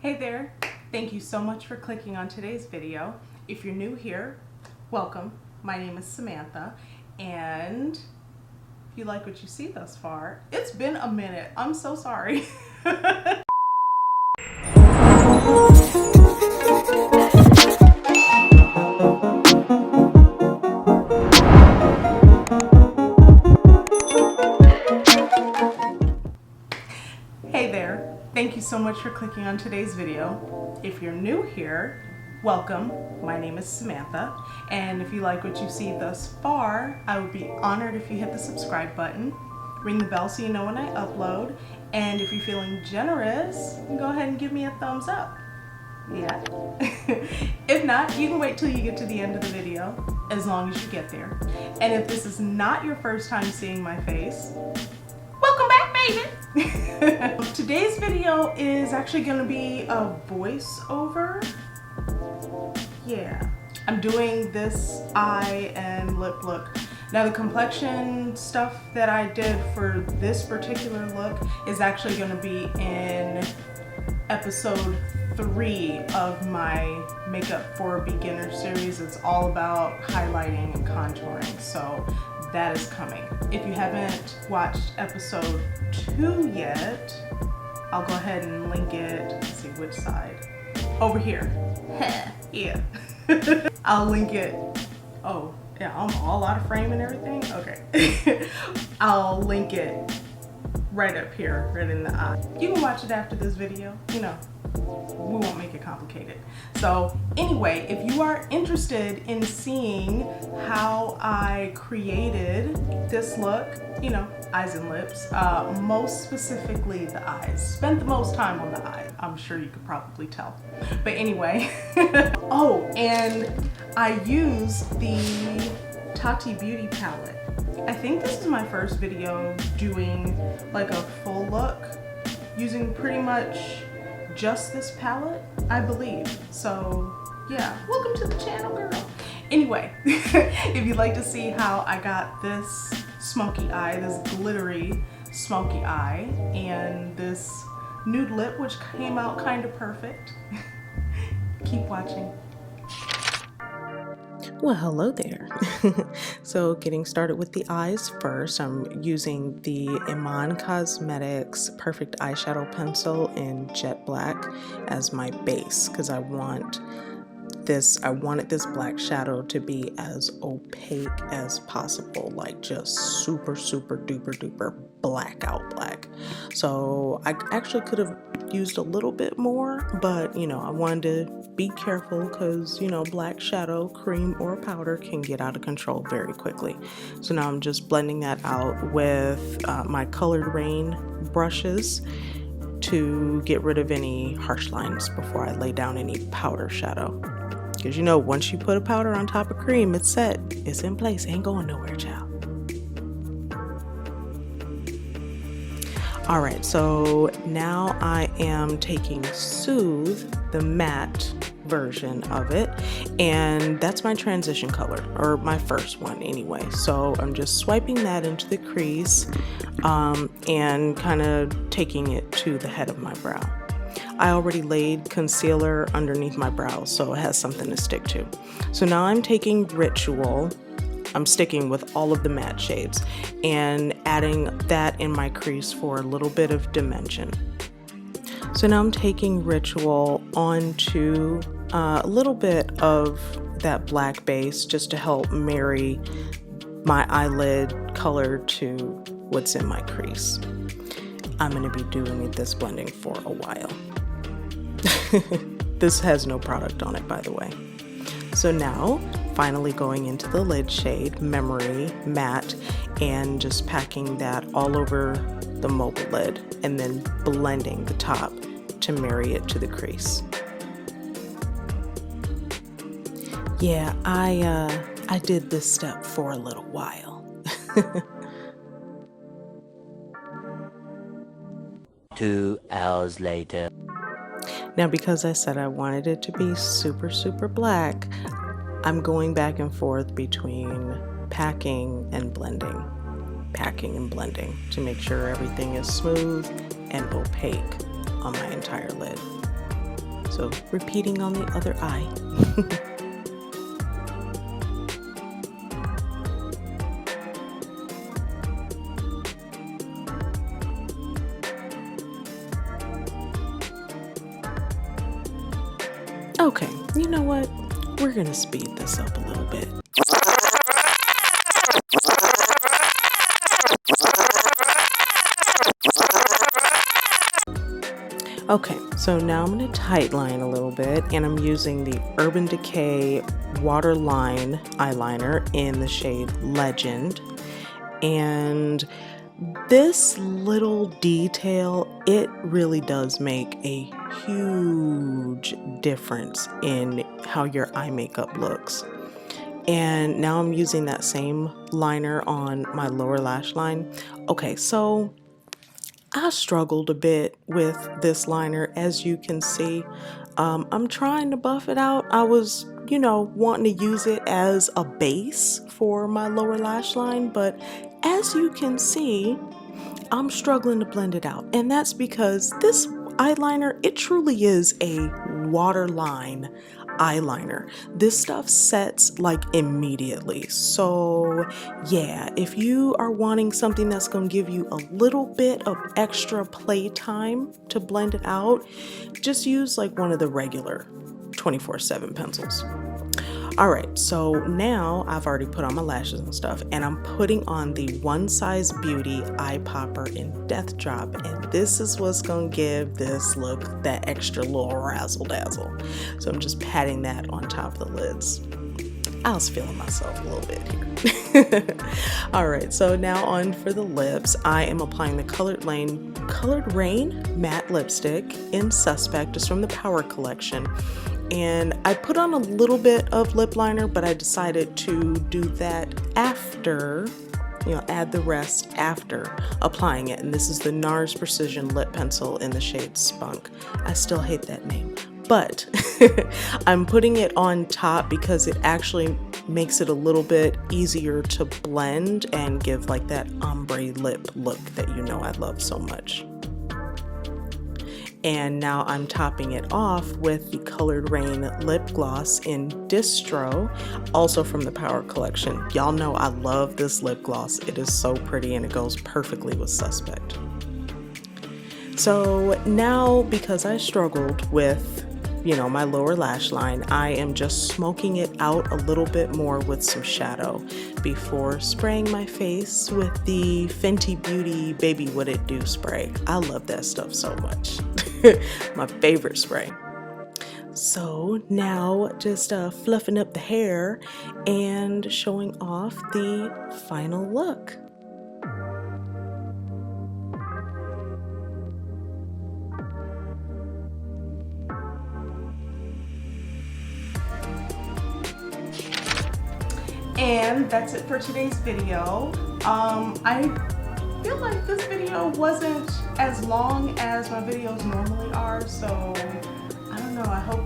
Hey there, thank you so much for clicking on today's video. If you're new here, welcome. My name is Samantha, and if you like what you see thus far, it's been a minute. I'm so sorry. Hey there, thank you so much for clicking on today's video. If you're new here, welcome. My name is Samantha, and if you like what you see thus far, I would be honored if you hit the subscribe button, ring the bell so you know when I upload, and if you're feeling generous, go ahead and give me a thumbs up. Yeah. If not, you can wait till you get to the end of the video, as long as you get there. And if this is not your first time seeing my face, welcome back, baby! Today's video is actually going to be a voiceover. Yeah, I'm doing this eye and lip look. Now the complexion stuff that I did for this particular look is actually going to be in episode 3 of my Makeup for Beginner series. It's all about highlighting and contouring, so that is coming. If you haven't watched episode 2 yet, I'll go ahead and link it. Let's see which side. Over here. Yeah. I'll link it. Oh, yeah, I'm all out of frame and everything? Okay. I'll link it right up here, right in the eye. You can watch it after this video, you know. We won't make it complicated. So anyway, if you are interested in seeing how I created this look, you know, eyes and lips, most specifically the eyes. Spent the most time on the eyes. I'm sure you could probably tell. But anyway, oh, and I used the Tati Beauty palette. I think this is my first video doing like a full look using pretty much just this palette, I believe. So yeah, welcome to the channel, girl. Anyway, if you'd like to see how I got this smoky eye, this glittery smoky eye, and this nude lip, which came out kind of perfect, keep watching. Well, hello there. So getting started with the eyes first, I'm using the Iman Cosmetics Perfect Eyeshadow Pencil in Jet Black as my base, because I wanted this black shadow to be as opaque as possible, like just super duper blackout black. So I actually could have used a little bit more, but you know, I wanted to be careful because, you know, black shadow, cream or powder can get out of control very quickly. So now I'm just blending that out with my Colored Rain brushes to get rid of any harsh lines before I lay down any powder shadow. Because you know, once you put a powder on top of cream, it's set, it's in place, ain't going nowhere, child. All right, so now I am taking Soothe, the matte version of it, and that's my transition color, or my first one anyway. So I'm just swiping that into the crease and kind of taking it to the head of my brow. I already laid concealer underneath my brows, so it has something to stick to. So now I'm taking Ritual. I'm sticking with all of the matte shades and adding that in my crease for a little bit of dimension. So now I'm taking Ritual onto a little bit of that black base just to help marry my eyelid color to what's in my crease. I'm going to be doing this blending for a while. This has no product on it, by the way. So now, finally going into the lid shade, Memory Matte, and just packing that all over the mobile lid and then blending the top to marry it to the crease. Yeah, I did this step for a little while. 2 hours later. Now, because I said I wanted it to be super black, I'm going back and forth between packing and blending to make sure everything is smooth and opaque on my entire lid. So repeating on the other eye. Okay, you know what? We're gonna speed this up a little bit. Okay, so now I'm going to tightline a little bit, and I'm using the Urban Decay Waterline eyeliner in the shade Legend. And this little detail, it really does make a huge difference in how your eye makeup looks. And now I'm using that same liner on my lower lash line. Okay, so I struggled a bit with this liner, as you can see. I'm trying to buff it out. I was, wanting to use it as a base for my lower lash line, but as you can see, I'm struggling to blend it out. And that's because this eyeliner, it truly is a waterline eyeliner. This stuff sets like immediately. So yeah, if you are wanting something that's going to give you a little bit of extra play time to blend it out, just use like one of the regular 24/7 pencils. All right, so now I've already put on my lashes and stuff, and I'm putting on the One Size Beauty Eye Popper in Death Drop, and this is what's gonna give this look that extra little razzle dazzle. So I'm just patting that on top of the lids. I was feeling myself a little bit here. All right, so now on for the lips. I am applying the Colored Rain matte lipstick in Suspect, just from the Power Collection. And I put on a little bit of lip liner, but I decided to do that after, add the rest after applying it. And this is the NARS Precision Lip Pencil in the shade Spunk. I still hate that name, but I'm putting it on top because it actually makes it a little bit easier to blend and give like that ombre lip look that I love so much. And now I'm topping it off with the Colored Rain lip gloss in Distro, also from the Power Collection. Y'all know I love this lip gloss. It is so pretty and it goes perfectly with Suspect. So now, because I struggled with, my lower lash line, I am just smoking it out a little bit more with some shadow before spraying my face with the Fenty Beauty Baby What It Do spray. I love that stuff so much. My favorite spray. So now just fluffing up the hair and showing off the final look. And that's it for today's video. I feel like this video wasn't as long as my videos normally are, so I don't know. I hope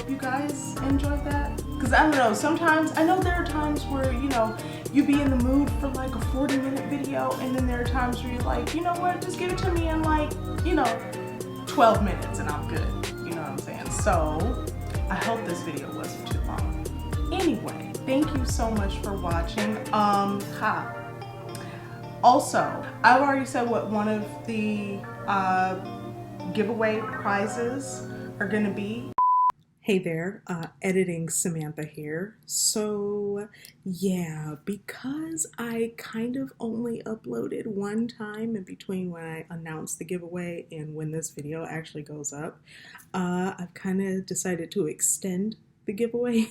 you guys enjoyed that, because I don't know, sometimes I know there are times where you be in the mood for like a 40-minute video, and then there are times where you're like, you know what, just give it to me in like 12 minutes and I'm good. You know what I'm saying? So I hope this video wasn't too long. Anyway, thank you so much for watching. Also, I've already said what one of the giveaway prizes are gonna be. Hey there, editing Samantha here. So yeah, because I kind of only uploaded one time in between when I announced the giveaway and when this video actually goes up, I've kind of decided to extend the giveaway.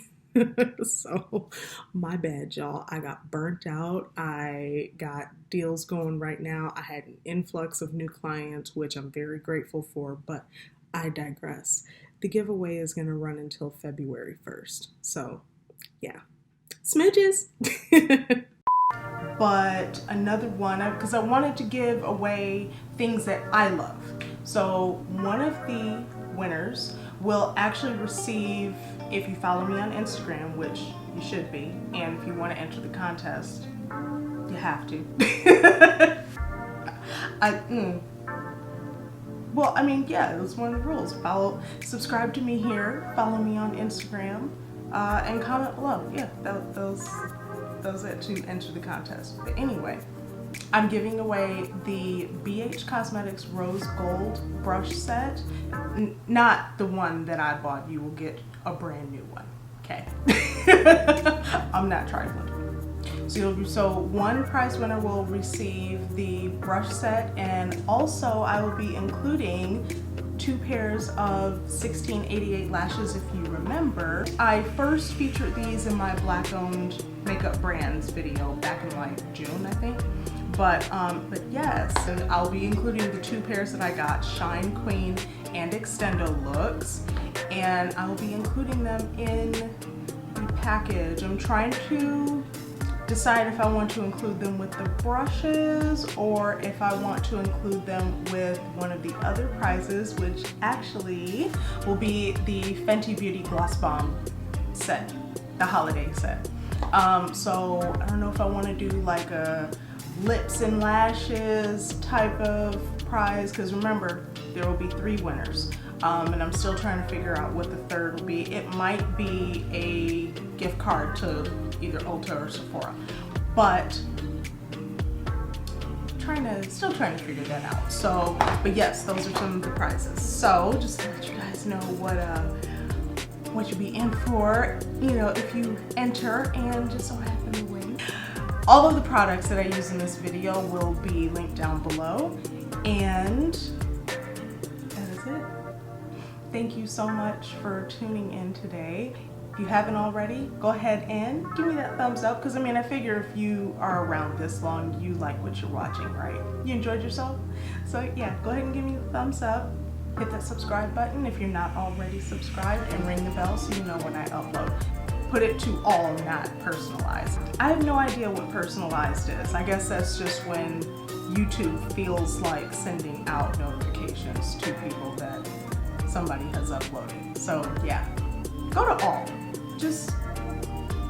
So my bad, y'all. I got burnt out. I got deals going right now. I had an influx of new clients, which I'm very grateful for, but I digress. The giveaway is going to run until February 1st. So yeah, smidges. But another one, because I wanted to give away things that I love. So one of the winners will actually receive, if you follow me on Instagram, which you should be, and if you want to enter the contest, you have to. well, I mean, yeah, it was one of the rules. Subscribe to me here, follow me on Instagram, and comment below. Yeah, that was it to enter the contest. But anyway, I'm giving away the BH Cosmetics Rose Gold brush set. Not the one that I bought. You will get a brand new one. Okay. I'm not trifling. So one prize winner will receive the brush set, and also I will be including 2 pairs of 1688 lashes. If you remember, I first featured these in my Black owned makeup brands video back in like June, I think. But yes, and I'll be including the 2 pairs that I got, Shine Queen and Extendo looks, and I'll be including them in the package. I'm trying to decide if I want to include them with the brushes or if I want to include them with one of the other prizes, which actually will be the Fenty Beauty Gloss Bomb set, the holiday set. So I don't know if I want to do like a lips and lashes type of prize, because remember, there will be 3 winners. And I'm still trying to figure out what the third will be. It might be a gift card to either Ulta or Sephora, but still trying to figure that out. So, but yes, those are some of the prizes. So just to let you guys know what you'll be in for, you know, if you enter and just so happen to win. All of the products that I use in this video will be linked down below, and that is it. Thank you so much for tuning in today. If you haven't already, go ahead and give me that thumbs up, because I mean, I figure if you are around this long, you like what you're watching, right? You enjoyed yourself? So yeah, go ahead and give me the thumbs up. Hit that subscribe button if you're not already subscribed, and ring the bell so you know when I upload. Put it to all, not personalized. I have no idea what personalized is. I guess that's just when YouTube feels like sending out notifications to people that somebody has uploaded. So yeah, go to all. Just,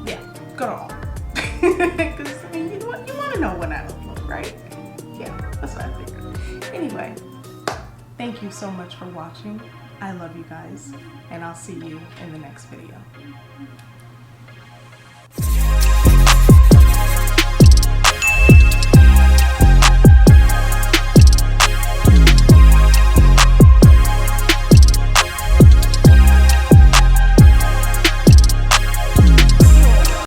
yeah, go to all. Because I mean, you want to know when I upload, right? Yeah, that's what I figured. Anyway, thank you so much for watching. I love you guys, and I'll see you in the next video.